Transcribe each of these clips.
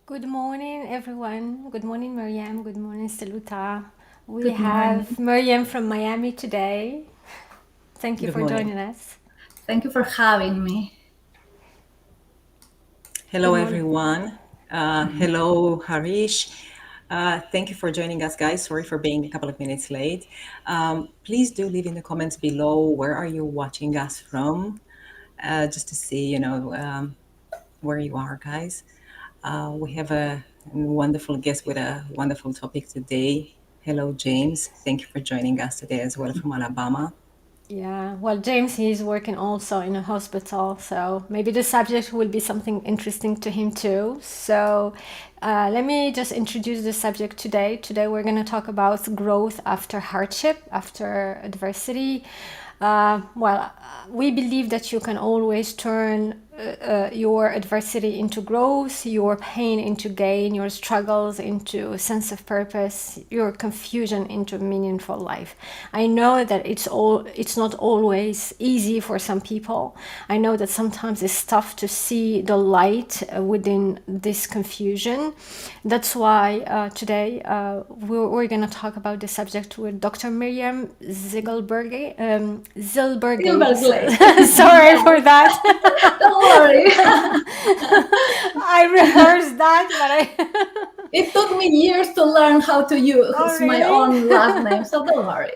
Good morning, everyone. Good morning, Miriam. Good morning, Saluta. We Good morning. have Miriam from Miami today. Thank you Good for morning. joining us. Thank you for having me. Good Hello, morning. everyone. Hello, Harish. Thank you for joining us, guys. Sorry for being a couple of minutes late. Please do leave in the comments below where are you watching us from, just to see, where you are, guys. We have a wonderful guest with a wonderful topic today. Hello, James. Thank you for joining us today as well from Alabama. Yeah, well, James, he's working also in a hospital, so maybe the subject will be something interesting to him too. So, let me just introduce the subject today. Today, we're going to talk about growth after hardship, after adversity. We believe that you can always turn your adversity into growth, your pain into gain, your struggles into a sense of purpose, your confusion into a meaningful life. I know that it's not always easy for some people. I know that sometimes it's tough to see the light within this confusion. That's why today we're going to talk about the subject with Dr. Miriam Zylberglait. Zylberglait. Zylberglait. Sorry Yes, for that. don't worry. I rehearsed that, but I. It took me years to learn how to Oh, use my own last really? name, so don't worry.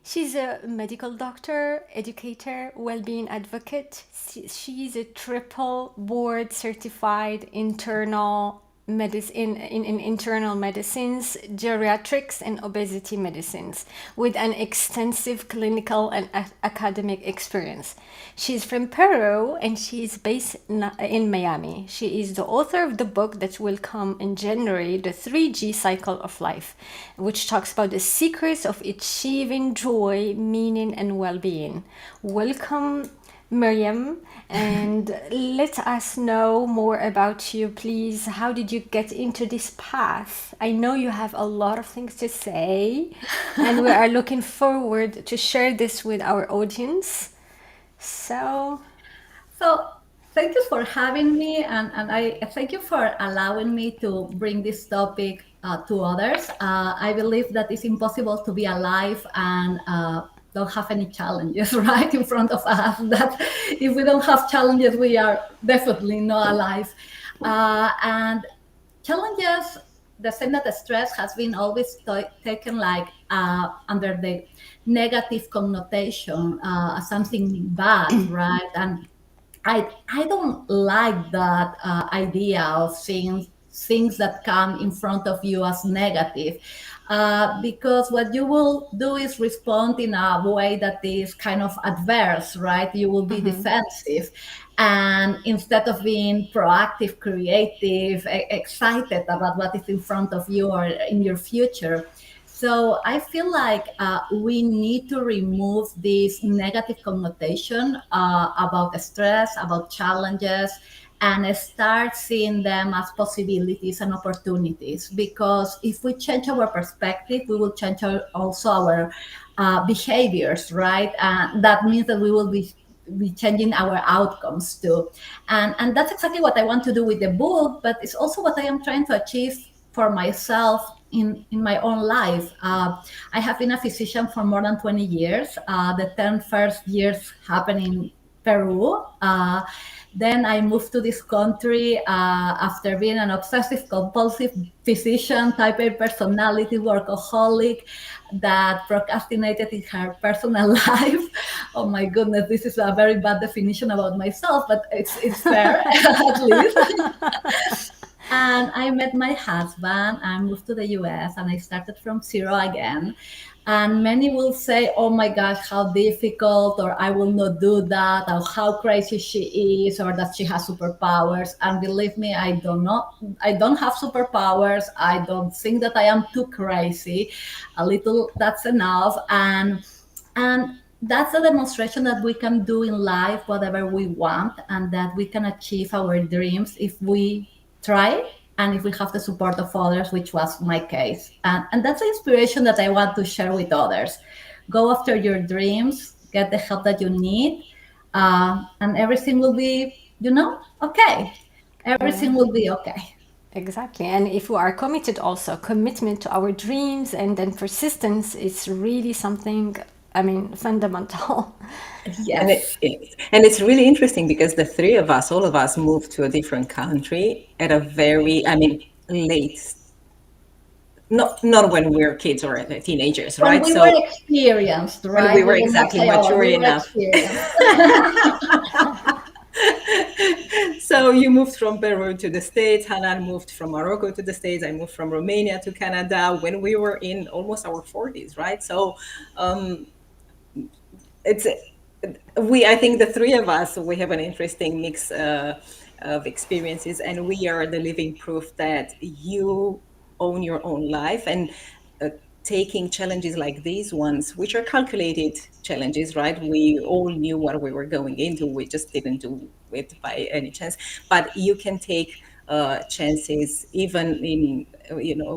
She's a medical doctor, educator, well-being advocate. She's a triple board certified internal medicine in internal medicines, geriatrics, and obesity medicines, with an extensive clinical and academic experience. She's from Peru and she's based in Miami. She is the author of the book that will come in January, The 3G Cycle of Life, which talks about the secrets of achieving joy, meaning, and well being. Welcome, Miriam, and let us know more about you, please. How did you get into this path? I know you have a lot of things to say, and we are looking forward to share this with our audience. So, So thank you for having me, and I thank you for allowing me to bring this topic to others. I believe that it's impossible to be alive and don't have any challenges right in front of us. That if we don't have challenges, we are definitely not alive. And challenges, the same that the stress has been always taken like under the negative connotation as something bad, right? And I don't like that idea of seeing things that come in front of you as negative, because what you will do is respond in a way that is kind of adverse, right? You will be defensive, and instead of being proactive, creative, excited about what is in front of you or in your future. So I feel like we need to remove this negative connotation about the stress, about challenges, and start seeing them as possibilities and opportunities. Because if we change our perspective, we will change also our behaviors, right? That means that we will be changing our outcomes too. And that's exactly what I want to do with the book, but it's also what I am trying to achieve for myself in my own life. I have been a physician for more than 20 years. The 10 first years happened in Peru. Then I moved to this country after being an obsessive compulsive physician, type A personality, workaholic that procrastinated in her personal life. Oh my goodness, this is a very bad definition about myself, but it's fair at least. And I met my husband. I moved to the US and I started from zero again. And many will say, oh my gosh, how difficult, or I will not do that, or how crazy she is, or that she has superpowers. And believe me, I don't have superpowers. I don't think that I am too crazy. A little, that's enough. And that's a demonstration that we can do in life whatever we want, and that we can achieve our dreams if we try and if we have the support of others, which was my case. And that's the inspiration that I want to share with others. Go after your dreams, get the help that you need, and everything will be, okay. yeah. Everything will be okay. Exactly. And if we are committed also, commitment to our dreams and then persistence is really something, I mean, fundamental. And Yes. it's really interesting because the three of us, all of us, moved to a different country at a very, I mean, late, not when we were kids or teenagers, When right? we were So experienced, when we right? We were will not exactly say old, mature we were enough. experienced. So you moved from Peru to the States. Hanan moved from Morocco to the States. I moved from Romania to Canada when we were in almost our 40s, right? So um, it's I think the three of us, we have an interesting mix of experiences, and we are the living proof that you own your own life. And uh, taking challenges like these ones, which are calculated challenges, right? We all knew what we were going into. We just didn't do it by any chance. But you can take chances even in,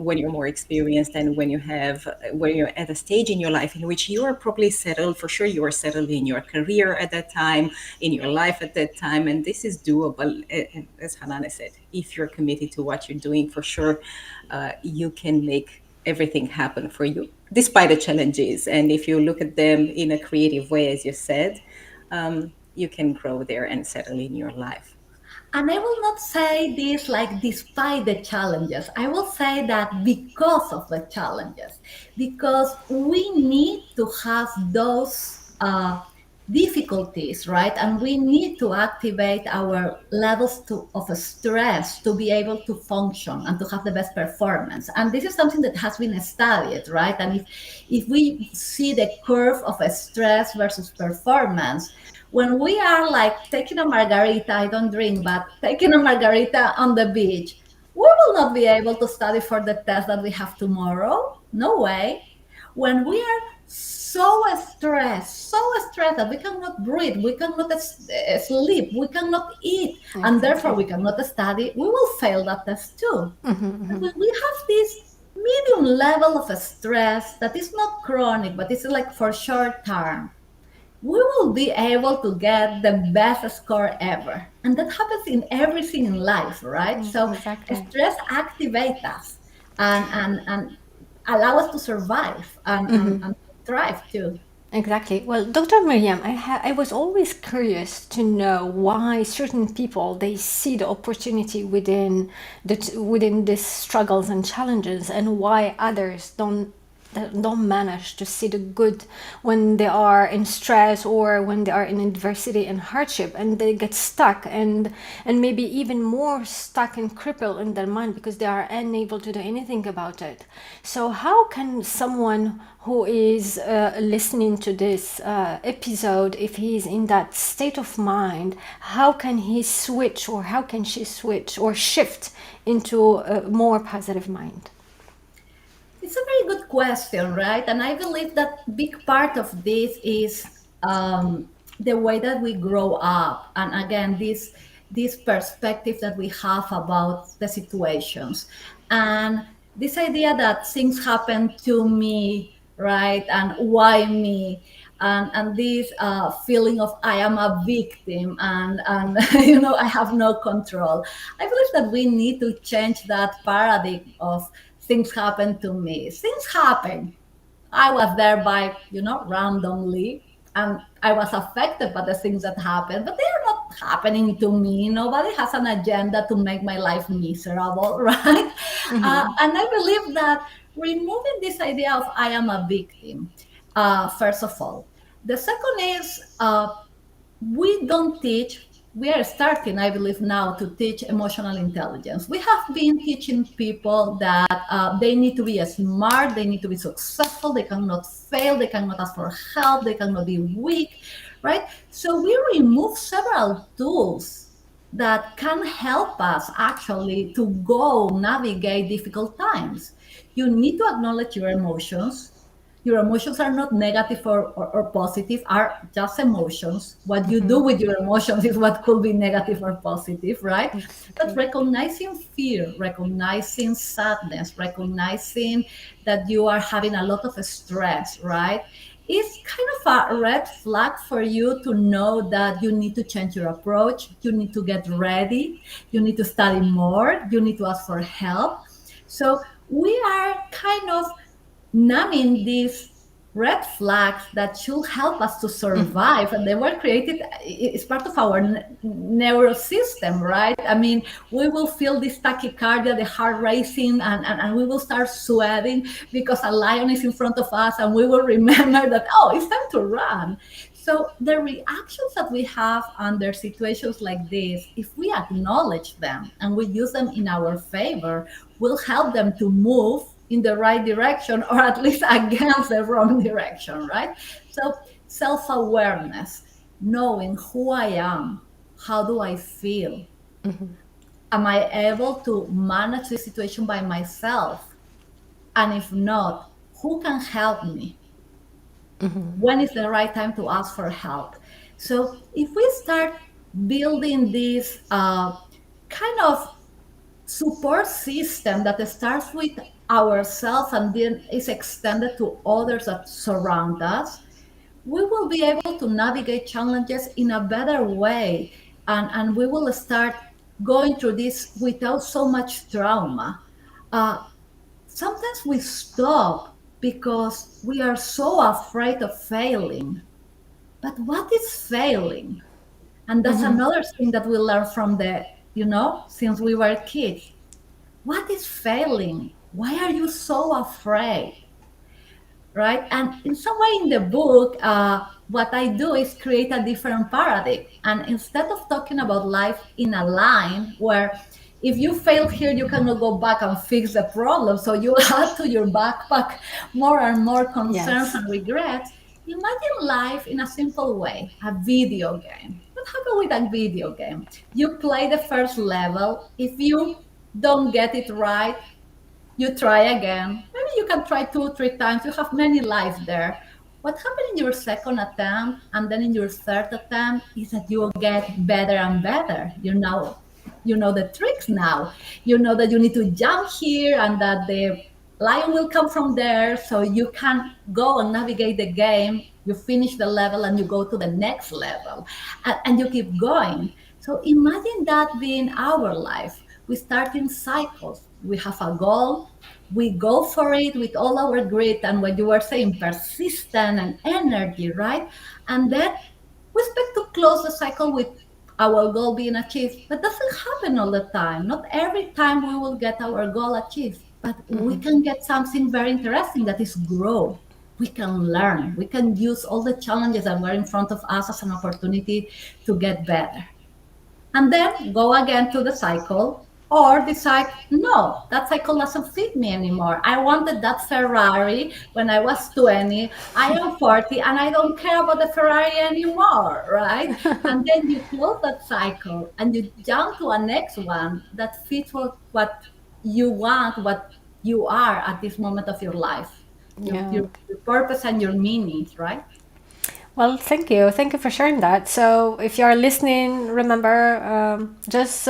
when you're more experienced, and when you're at a stage in your life in which you are probably settled. For sure you are settled in your career at that time, in your life at that time, and this is doable. And as Hanane said, if you're committed to what you're doing, for sure you can make everything happen for you despite the challenges. And if you look at them in a creative way, as you said, you can grow there and settle in your life. And I will not say this like despite the challenges. I will say that because of the challenges, because we need to have those difficulties, right? And we need to activate our levels of stress to be able to function and to have the best performance. And this is something that has been studied, right? And if we see the curve of a stress versus performance, when we are like taking a margarita, I don't drink, but taking a margarita on the beach, we will not be able to study for the test that we have tomorrow. No way. When we are so stressed that we cannot breathe, we cannot sleep, we cannot eat, and therefore we Exactly. cannot study, we will fail that test too. But when we have this medium level of stress that is not chronic, but it's like for short term, we will be able to get the best score ever. And that happens in everything in life, right? So Exactly. stress activates us and allow us to survive and thrive too. Exactly. Well, Dr. Miriam, I was always curious to know why certain people they see the opportunity within these struggles and challenges, and why others don't manage to see the good when they are in stress or when they are in adversity and hardship, and they get stuck and maybe even more stuck and crippled in their mind because they are unable to do anything about it. So how can someone who is listening to this episode, if he is in that state of mind, how can he switch, or how can she switch or shift into a more positive mind? It's a very good question, right? And I believe that big part of this is the way that we grow up, and again, this perspective that we have about the situations, and this idea that things happen to me, right? And why me? And this feeling of I am a victim, and I have no control. I believe that we need to change that paradigm of things happen to me. Things happen. I was there by, randomly, and I was affected by the things that happened, but they are not happening to me. Nobody has an agenda to make my life miserable, right? And I believe that removing this idea of I am a victim, first of all. The second is we don't teach, we are starting, I believe, now to teach emotional intelligence. We have been teaching people that they need to be smart, they need to be successful, they cannot fail, they cannot ask for help, they cannot be weak, right? So we remove several tools that can help us actually to go navigate difficult times. You need to acknowledge your emotions. Your emotions are not negative or positive, are just emotions. What you do with your emotions is what could be negative or positive, right? But Exactly. recognizing fear, recognizing sadness, recognizing that you are having a lot of stress, right? it's kind of a red flag for you to know that you need to change your approach, you need to get ready, you need to study more, you need to ask for help. So we are kind of numbing these red flags that should help us to survive, and they were created, it's part of our neurosystem, right? I mean, we will feel this tachycardia, the heart racing, and we will start sweating because a lion is in front of us, and we will remember that, oh, it's time to run. So the reactions that we have under situations like this, if we acknowledge them and we use them in our favor, will help them to move in the right direction, or at least against the wrong direction, right? So self-awareness, knowing who I am, how do I feel? Am I able to manage the situation by myself? And if not, who can help me? When is the right time to ask for help? So if we start building this kind of support system that starts with ourselves and then is extended to others that surround us, we will be able to navigate challenges in a better way. And we will start going through this without so much trauma. Uh, Sometimes we stop because we are so afraid of failing. But what is failing? And that's another thing that we learn from since we were kids. What is failing? Why are you so afraid? Right? And in some way in the book, what I do is create a different paradigm. And instead of talking about life in a line where if you fail here, you cannot go back and fix the problem. So you add to your backpack more and more concerns Yes. and regrets. Imagine life in a simple way, a video game. What happened with a video game? You play the first level. If you don't get it right, you try again. Maybe you can try 2 3 times. You have many lives there. What happened in your second attempt and then in your third attempt is that you will get better and better. You know the tricks now. You know that you need to jump here and that the lion will come from there, so you can go and navigate the game. You finish the level and you go to the next level, and you keep going. So imagine that being our life. We start in cycles. We have a goal, we go for it with all our grit and what you were saying, persistent and energy, right? And then we expect to close the cycle with our goal being achieved, but doesn't happen all the time. Not every time we will get our goal achieved, but we can get something very interesting, that is grow. We can learn. We can use all the challenges that were in front of us as an opportunity to get better, and then go again to the cycle, or decide, no, that cycle doesn't fit me anymore. I wanted that Ferrari when I was 20. I am 40 and I don't care about the Ferrari anymore, right? And then you close that cycle and you jump to a next one that fits what you want, what you are at this moment of your life, your, Yeah. your, your purpose and your meanings, right? Well, thank you. Thank you for sharing that. So, if you are listening, remember, just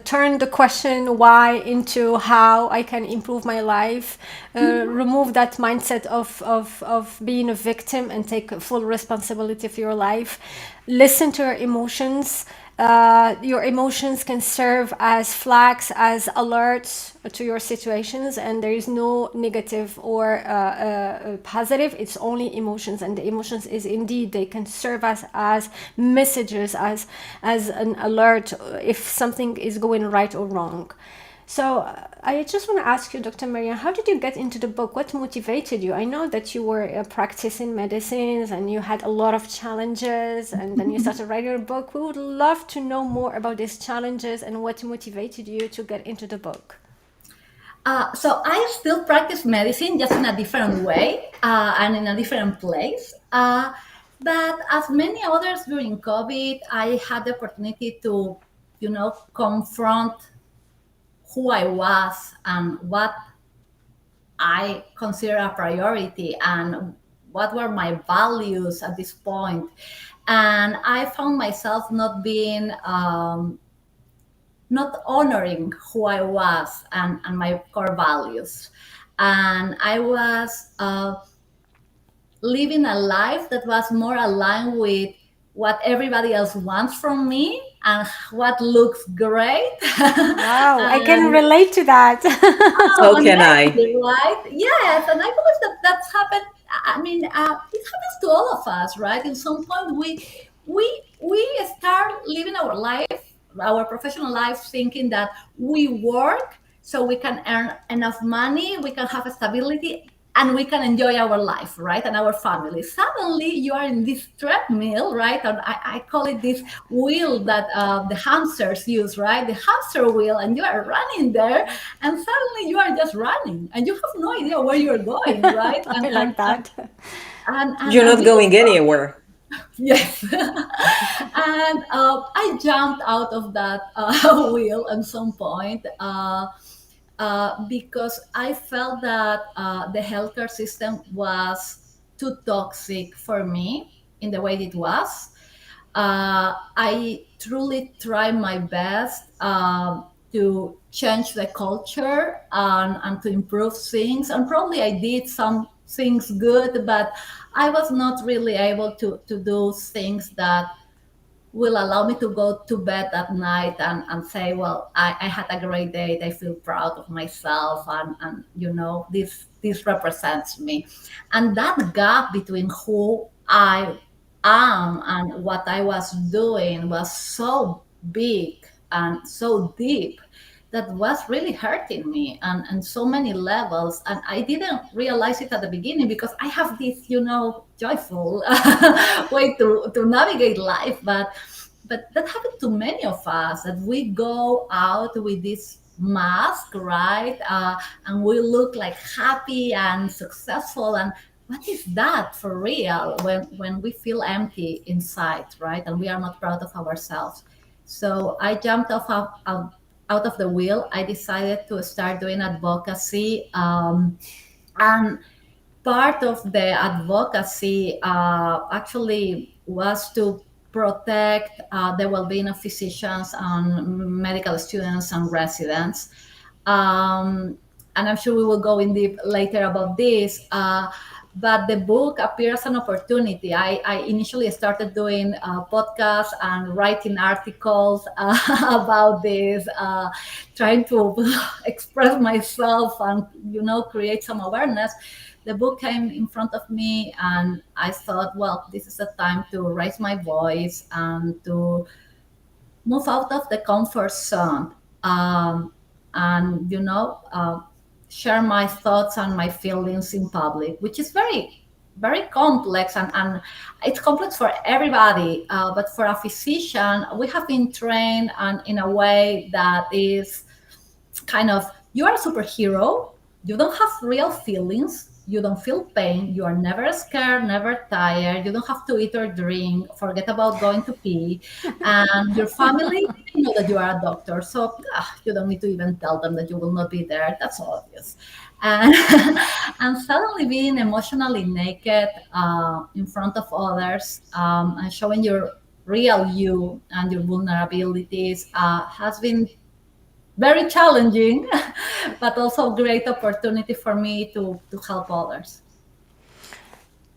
turn the question why into how I can improve my life. Remove that mindset of being a victim and take full responsibility for your life. Listen to your emotions. Your emotions can serve as flags, as alerts to your situations, and there is no negative or positive. It's only emotions, and the emotions is indeed, they can serve us as messages, as an alert if something is going right or wrong. So I just want to ask you, Dr. Maria, how did you get into the book? What motivated you? I know that you were practicing medicines and you had a lot of challenges, and then you started writing a book. We would love to know more about these challenges and what motivated you to get into the book. So I still practice medicine, just in a different way and in a different place. But as many others during COVID, I had the opportunity to, confront who I was and what I consider a priority and what were my values at this point. And I found myself not honoring who I was and my core values. And I was living a life that was more aligned with what everybody else wants from me and what looks great. Wow, I can And relate to that. So oh, can I. amazing, right? Yes, and I believe that that's happened. I mean, it happens to all of us, right? In some point, we start living our life, our professional life, thinking that we work so we can earn enough money, we can have a stability, and we can enjoy our life, right? And our family. Suddenly, you are in this treadmill, right? And I call it this wheel that the hamsters use, right? The hamster wheel, and you are running there, and suddenly you are just running, and you have no idea where you're going, right? I like that. You're And not this is going anywhere. yes. And I jumped out of that wheel at some point because I felt that the healthcare system was too toxic for me in the way it was. I truly tried my best to change the culture and to improve things. And probably I did some things good, but I was not really able to do things that will allow me to go to bed at night and say, well, I had a great day. I feel proud of myself. And this represents me. And that gap between who I am and what I was doing was so big and so deep that was really hurting me and so many levels. And I didn't realize it at the beginning because I have this joyful way to navigate life. But that happened to many of us, that we go out with this mask, right? And we look like happy and successful. And what is that for real when we feel empty inside, right? And we are not proud of ourselves. So I jumped out of the wheel. I decided to start doing advocacy. And part of the advocacy actually was to protect the well-being of physicians and medical students and residents. Um, and I'm sure we will go in deep later about this. But the book appears as an opportunity. I initially started doing podcasts and writing articles about this, trying to express myself and create some awareness. The book came in front of me, and I thought, well, this is a time to raise my voice and to move out of the comfort zone, and share my thoughts and my feelings in public, which is very very complex, and it's complex for everybody, but for a physician we have been trained and in a way that is kind of, you are a superhero. You don't have real feelings. You don't feel pain. You are never scared, never tired. You don't have to eat or drink. Forget about going to pee. And your family, they know that you are a doctor. So you don't need to even tell them that you will not be there. That's obvious. And, and suddenly being emotionally naked in front of others, and showing your real you and your vulnerabilities has been very challenging, but also great opportunity for me to help others.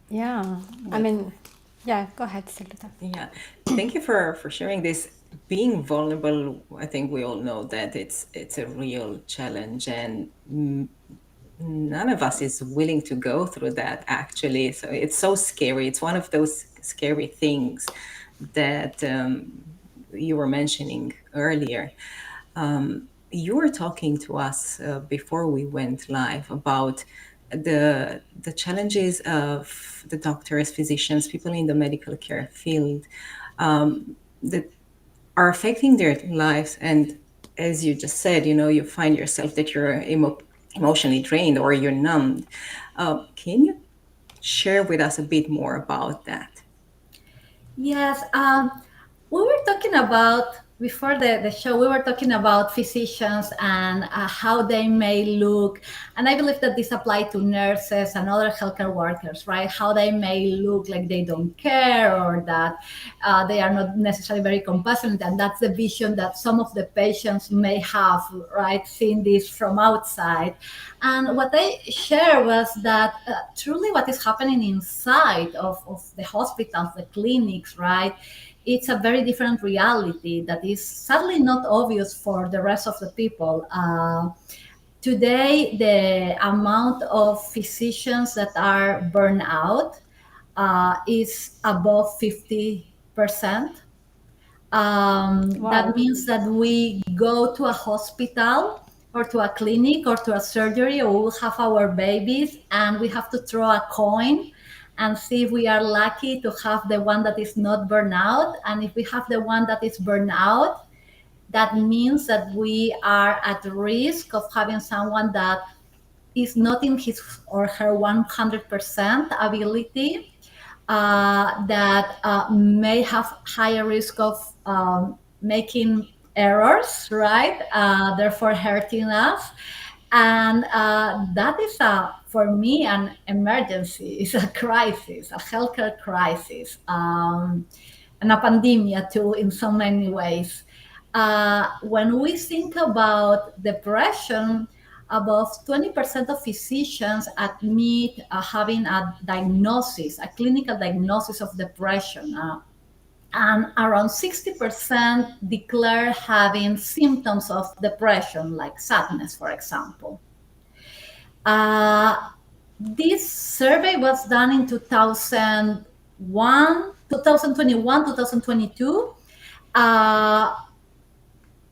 Yeah, I Well, mean, yeah, go ahead, Saluta. yeah. Thank you for sharing this. Being vulnerable, I think we all know that it's a real challenge, and none of us is willing to go through that actually. So it's so scary. It's one of those scary things that you were mentioning earlier. You were talking to us before we went live about the challenges of the doctors, physicians, people in the medical care field that are affecting their lives. And as you just said, you find yourself that you're emotionally drained or you're numbed. Can you share with us a bit more about that? Yes, we were talking about before the show, we were talking about physicians and how they may look. And I believe that this applies to nurses and other healthcare workers, right? How they may look like they don't care, or that they are not necessarily very compassionate. And that's the vision that some of the patients may have, right? Seeing this from outside. And what I shared was that truly what is happening inside of the hospitals, the clinics, right? It's a very different reality that is sadly not obvious for the rest of the people. Today, the amount of physicians that are burned out is above 50%. Wow. That means that we go to a hospital or to a clinic or to a surgery, or we'll have our babies, and we have to throw a coin and see if we are lucky to have the one that is not burned out. And if we have the one that is burned out, that means that we are at risk of having someone that is not in his or her 100% ability, that may have higher risk of making errors, right? Therefore, hurting us. And that is, for me, an emergency. It's a crisis, a healthcare crisis, and a pandemic too, in so many ways. When we think about depression, above 20% of physicians admit having a diagnosis, a clinical diagnosis of depression. And around 60% declare having symptoms of depression, like sadness, for example. Uh, this survey was done in 2021, 2022. Uh,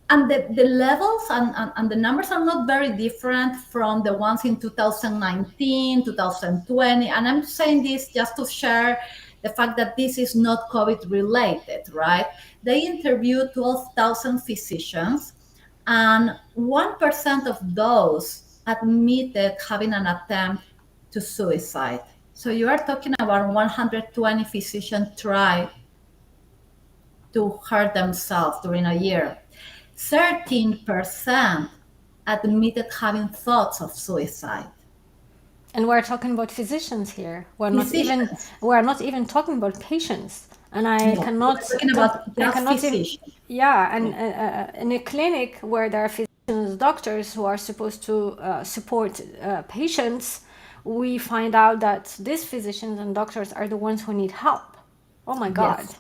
and the levels and the numbers are not very different from the ones in 2019, 2020. And I'm saying this just to share the fact that this is not COVID related, right? They interviewed 12,000 physicians, and 1% of those admitted having an attempt to suicide. So you are talking about 120 physicians try to hurt themselves during a year. 13% admitted having thoughts of suicide. And we're talking about physicians here. Physicians. We're not even talking about patients. And I No, we're cannot talking talk. about I just cannot even. physicians. Yeah, and in a clinic where there are physicians, doctors who are supposed to support patients, we find out that these physicians and doctors are the ones who need help. Oh my God. Yes.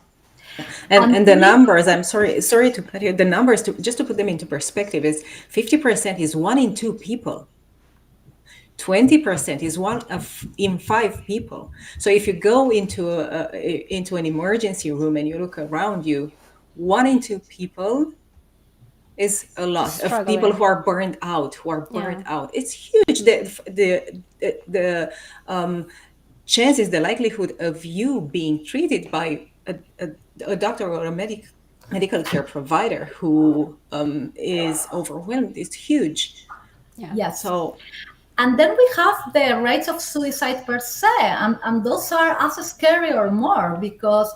And the Only numbers, I'm sorry to cut you. The numbers, just to put them into perspective, is 50% is one in two people. 20% is one of in five people. So if you go into an emergency room and you look around you, one in two people is a lot of people Struggling. who are burned out, who are Yeah. burned out. It's huge. The chances, the likelihood of you being treated by a doctor or a medical care provider who is overwhelmed is huge. Yeah. yes. So And then we have the rates of suicide per se, and those are as scary or more, because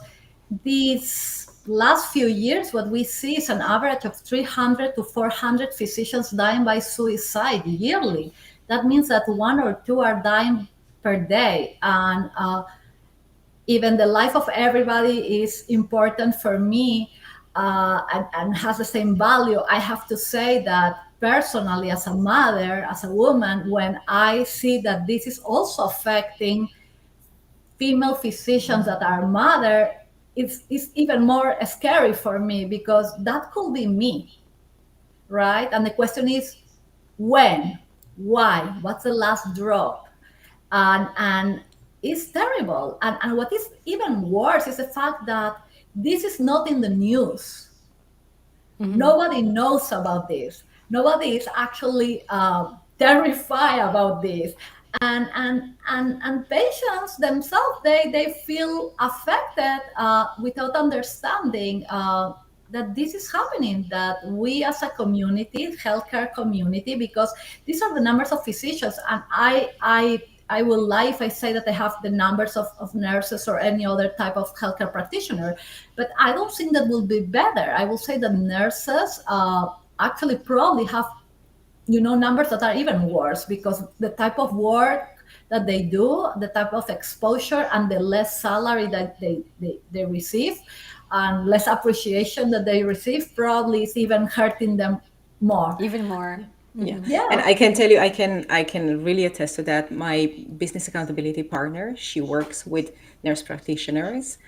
these last few years, what we see is an average of 300 to 400 physicians dying by suicide yearly. That means that one or two are dying per day. And even the life of everybody is important for me, and has the same value. I have to say that personally, as a mother, as a woman, when I see that this is also affecting female physicians that are mother, it's even more scary for me, because that could be me, right? And the question is, when, why, what's the last drop? And it's terrible. And what is even worse is the fact that this is not in the news. Nobody knows about this. Nobody is actually terrified about this. And patients themselves, they feel affected without understanding that this is happening, that we as a community, healthcare community, because these are the numbers of physicians, and I I will lie if I say that I have the numbers of nurses or any other type of healthcare practitioner, but I don't think that will be better. I will say that nurses actually probably have, numbers that are even worse, because the type of work that they do, the type of exposure, and the less salary that they receive, and less appreciation that they receive, probably is even hurting them more. Even more. Yeah. And Yeah. I can tell you, I can really attest to that. My business accountability partner, she works with nurse practitioners,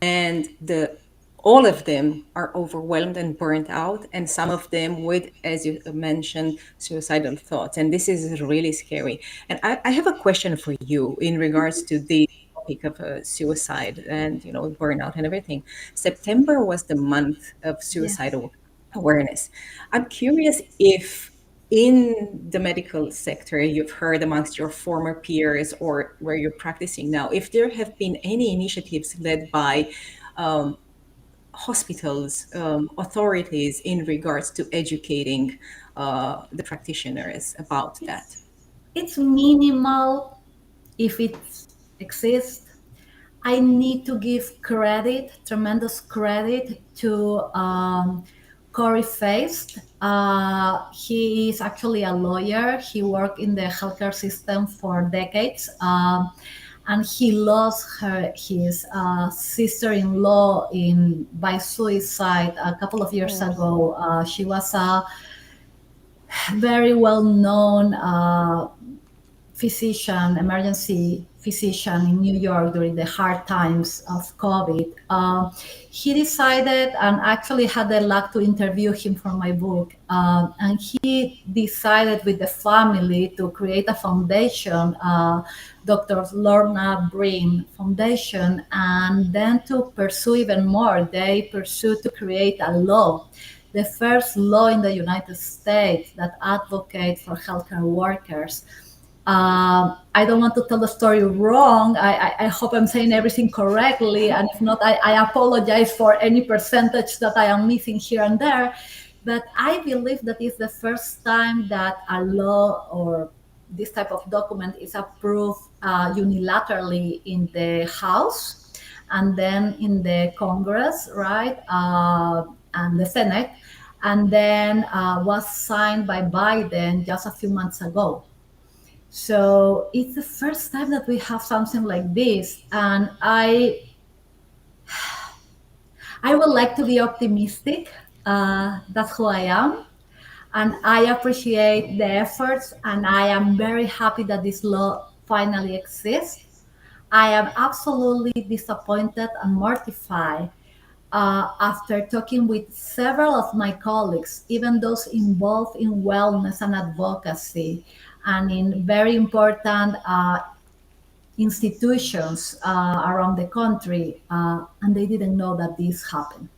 and the all of them are overwhelmed and burnt out, and some of them with, as you mentioned, suicidal thoughts. And this is really scary. And I have a question for you in regards to the topic of suicide and burnout and everything. September was the month of Yes. suicidal awareness. I'm curious if in the medical sector you've heard amongst your former peers or where you're practicing now, if there have been any initiatives led by hospitals, authorities in regards to educating the practitioners about that. It's minimal if it exists. I need to give credit, tremendous credit, to Corey Feist. He is actually a lawyer. He worked in the healthcare system for decades. And he lost his sister-in-law by suicide a couple of years Oh, ago. She was a very well-known physician, emergency physician in New York during the hard times of COVID. He decided, and actually had the luck to interview him for my book, and he decided with the family to create a foundation, Dr. Lorna Breen Foundation, and then to pursue even more. They pursued to create a law, the first law in the United States that advocates for healthcare workers. I don't want to tell the story wrong. I hope I'm saying everything correctly. And if not, I apologize for any percentage that I am missing here and there. But I believe that it's the first time that a law or this type of document is approved unilaterally in the House and then in the Congress, right? And the Senate, and then was signed by Biden just a few months ago. So it's the first time that we have something like this, and I would like to be optimistic. That's who I am, and I appreciate the efforts, and I am very happy that this law finally exists. I am absolutely disappointed and mortified after talking with several of my colleagues, even those involved in wellness and advocacy, and in very important institutions around the country, and they didn't know that this happened.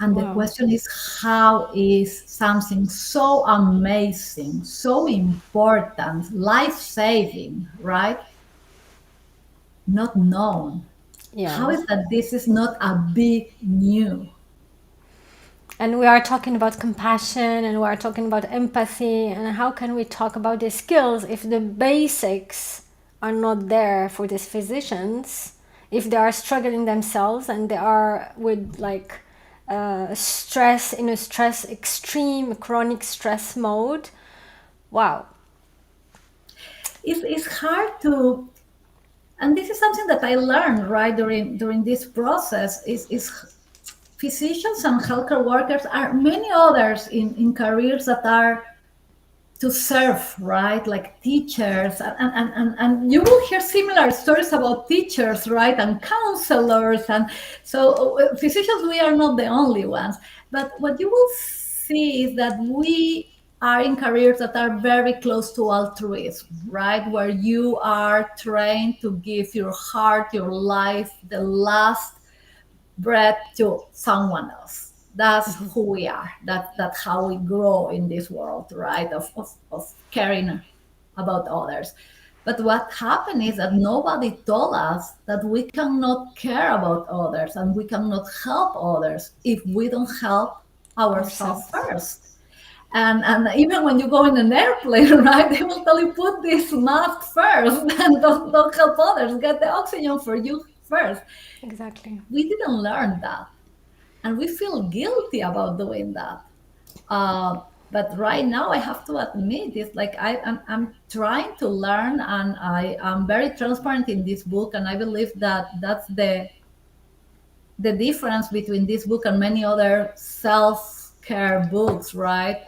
And the wow. question is, how is something so amazing, so important, life saving, right, not known? How Yeah. is that this is not a big news? And we are talking about compassion and we are talking about empathy. And how can we talk about these skills if the basics are not there for these physicians? If they are struggling themselves and they are with like stress, in a stress, extreme chronic stress mode. Wow. It's hard to, and this is something that I learned right during this process, is physicians and healthcare workers are many others in careers that are to serve, right, like teachers, and you will hear similar stories about teachers, right, and counselors. And so physicians, we are not the only ones, but what you will see is that we are in careers that are very close to altruism, right, where you are trained to give your heart, your life, the last breath to someone else. That's who we are. That's how we grow in this world, right? Of caring about others. But what happened is that nobody told us that we cannot care about others and we cannot help others if we don't help ourselves Ourselves. first. And even when you go in an airplane, right, they will tell you put this mask first and don't help others. Get the oxygen for you first. Exactly. We didn't learn that, and we feel guilty about doing that. Uh, but right now, I have to admit, it's like I'm trying to learn, and I am very transparent in this book, and I believe that that's the difference between this book and many other self-care books, right?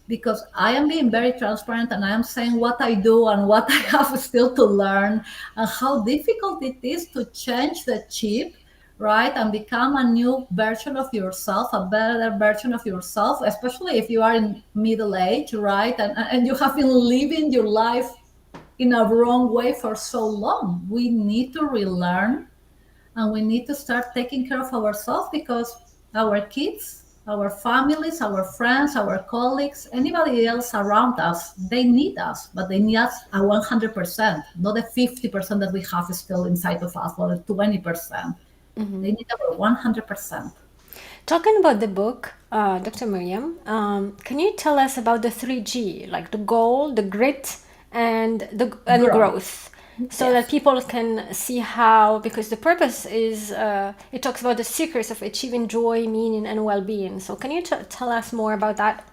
Because I am being very transparent, and I am saying what I do and what I have still to learn, and how difficult it is to change the chip, right? And become a new version of yourself, a better version of yourself, especially if you are in middle age, right? And you have been living your life in a wrong way for so long. We need to relearn, and we need to start taking care of ourselves, because our kids, our families, our friends, our colleagues, anybody else around us, they need us, but they need us at 100%, not the 50% that we have still inside of us, or the 20%. They need our 100%. Talking about the book, Dr. Miriam, can you tell us about the 3G, like the goal, the grit, and Grow. growth, so that Yes. people can see how, because the purpose is, it talks about the secrets of achieving joy, meaning, and well-being. So can you tell us more about that?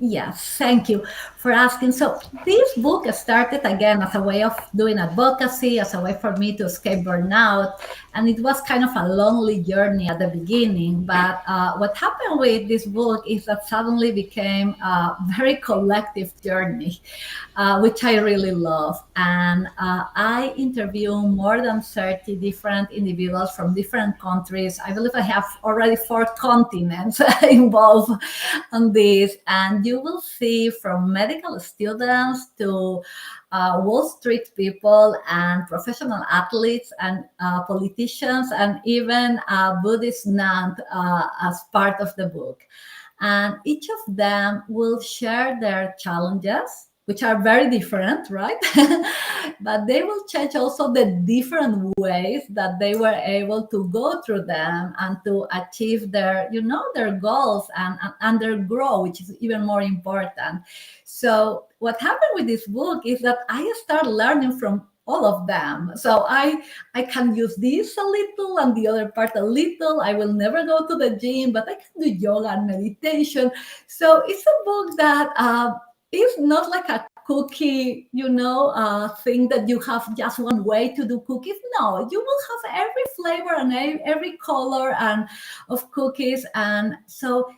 Yes, thank you for asking. So, this book started again as a way of doing advocacy, as a way for me to escape burnout. And it was kind of a lonely journey at the beginning. But what happened with this book is that suddenly became a very collective journey, which I really love. And I interview more than 30 different individuals from different countries. I believe I have already 4 continents involved on this. And you will see from medical students to Wall Street people and professional athletes and politicians, and even a Buddhist nun as part of the book. And each of them will share their challenges, which are very different, right? But they will change also the different ways that they were able to go through them and to achieve their, their goals, and their growth, which is even more important. So what happened with this book is that I start learning from all of them. So I can use this a little and the other part a little. I will never go to the gym, but I can do yoga and meditation. So it's a book that is not like a cookie, thing that you have just one way to do cookies. No, you will have every flavor and every color and of cookies. And so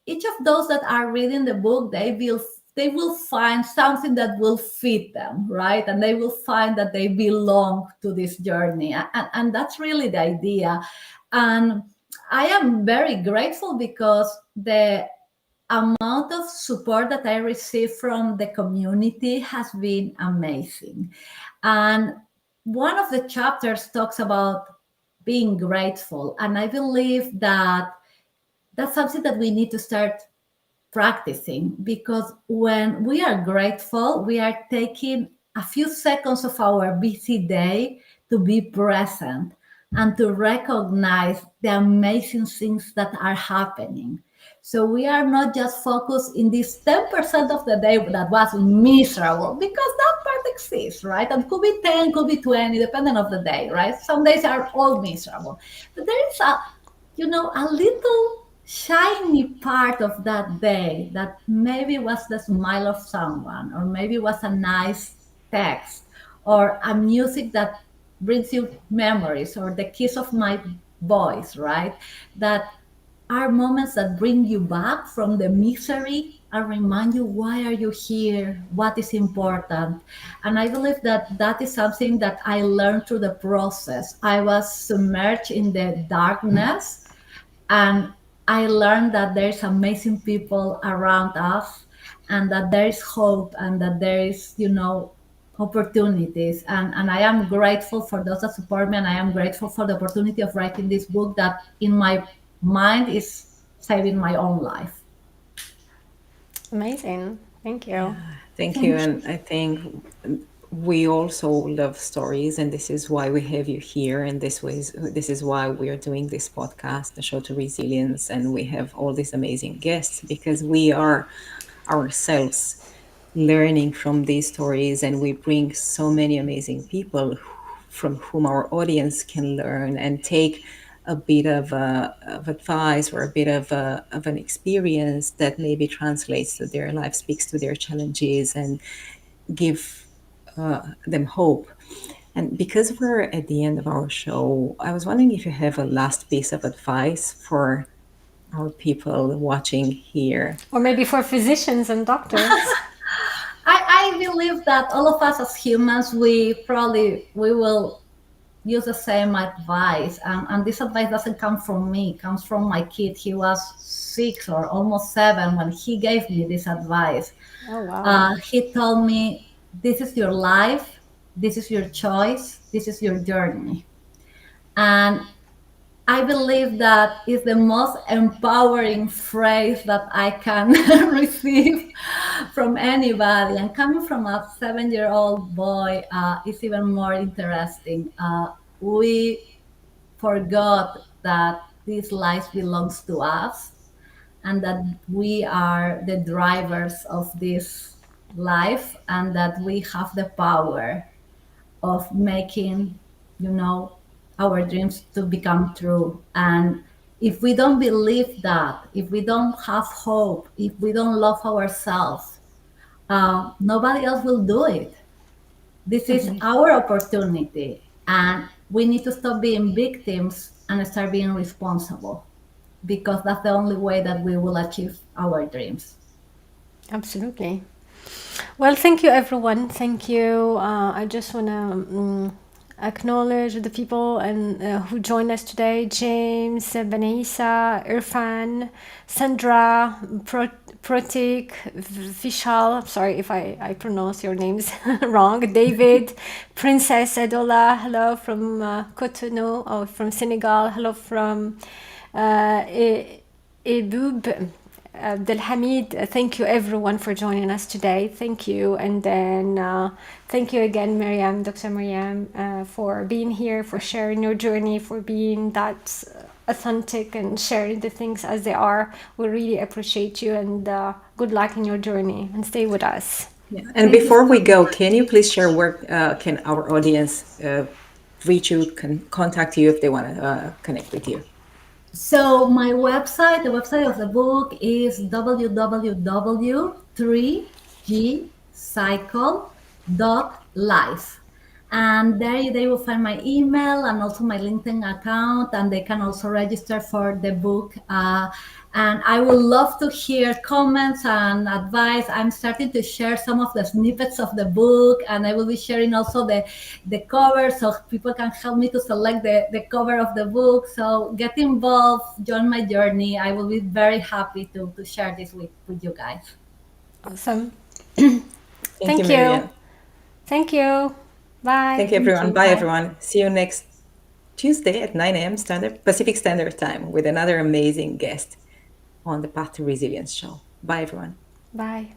each of those that are reading the book, they will find something that will fit them, right? And they will find that they belong to this journey. And that's really the idea. And I am very grateful, because the amount of support that I receive from the community has been amazing. And one of the chapters talks about being grateful. And I believe that that's something that we need to start practicing, because when we are grateful, we are taking a few seconds of our busy day to be present and to recognize the amazing things that are happening. So we are not just focused in this 10% of the day that was miserable, because that part exists, right? And could be 10, could be 20, depending on the day, right? Some days are all miserable. But there is a little shiny part of that day that maybe was the smile of someone, or maybe was a nice text, or a music that brings you memories, or the kiss of my voice, right? That are moments that bring you back from the misery and remind you, why are you here, what is important. And I believe that that is something that I learned through the process. I was submerged in the darkness, and I learned that there's amazing people around us, and that there is hope, and that there is, opportunities. And I am grateful for those that support me, and I am grateful for the opportunity of writing this book that in my mind is saving my own life. Amazing. Thank you. Thank you. Thank you. And I think we also love stories, and this is why we have you here. And this is why we are doing this podcast, the show to resilience, and we have all these amazing guests because we are ourselves learning from these stories, and we bring so many amazing people from whom our audience can learn and take a bit of advice or a bit of an experience that maybe translates to their life, speaks to their challenges, and give them hope. And because we're at the end of our show, I was wondering if you have a last piece of advice for our people watching here. Or maybe for physicians and doctors. I believe that all of us as humans, we will use the same advice, and this advice doesn't come from me. It comes from my kid. He was 6 or almost 7 when he gave me this advice. Oh, wow. He told me, "This is your life. This is your choice. This is your journey." And I believe that is the most empowering phrase that I can receive from anybody. And coming from a 7-year-old boy, is even more interesting. We forgot that this life belongs to us and that we are the drivers of this life and that we have the power of making, our dreams to become true. And if we don't believe that, if we don't have hope, if we don't love ourselves, nobody else will do it. This is our opportunity, and we need to stop being victims and start being responsible, because that's the only way that we will achieve our dreams. Absolutely. Well, thank you, everyone. Thank you. I just want to acknowledge the people and who joined us today: James, Vanessa, Irfan, Sandra, Protik, Vishal. I'm sorry if I pronounce your names wrong. David, Princess Adola. Hello from Cotonou, from Senegal. Hello from Ebub. Abdelhamid, thank you everyone for joining us today. Thank you. And then thank you again, Miriam, Dr. Miriam, for being here, for sharing your journey, for being that authentic and sharing the things as they are. We really appreciate you, and good luck in your journey, and stay with us. Yeah. And before we go, can you please share where can our audience reach you, can contact you if they want to connect with you? So my website, the website of the book is www.3gcycle.life. And there they will find my email and also my LinkedIn account, and they can also register for the book. And I would love to hear comments and advice. I'm starting to share some of the snippets of the book, and I will be sharing also the cover so people can help me to select the cover of the book. So get involved, join my journey. I will be very happy to share this with you guys. Awesome. Thank you, Miriam. Thank you. Bye. Thank you, everyone. Bye, everyone. See you next Tuesday at 9 a.m. Pacific Standard Time with another amazing guest on the Path to Resilience show. Bye, everyone. Bye.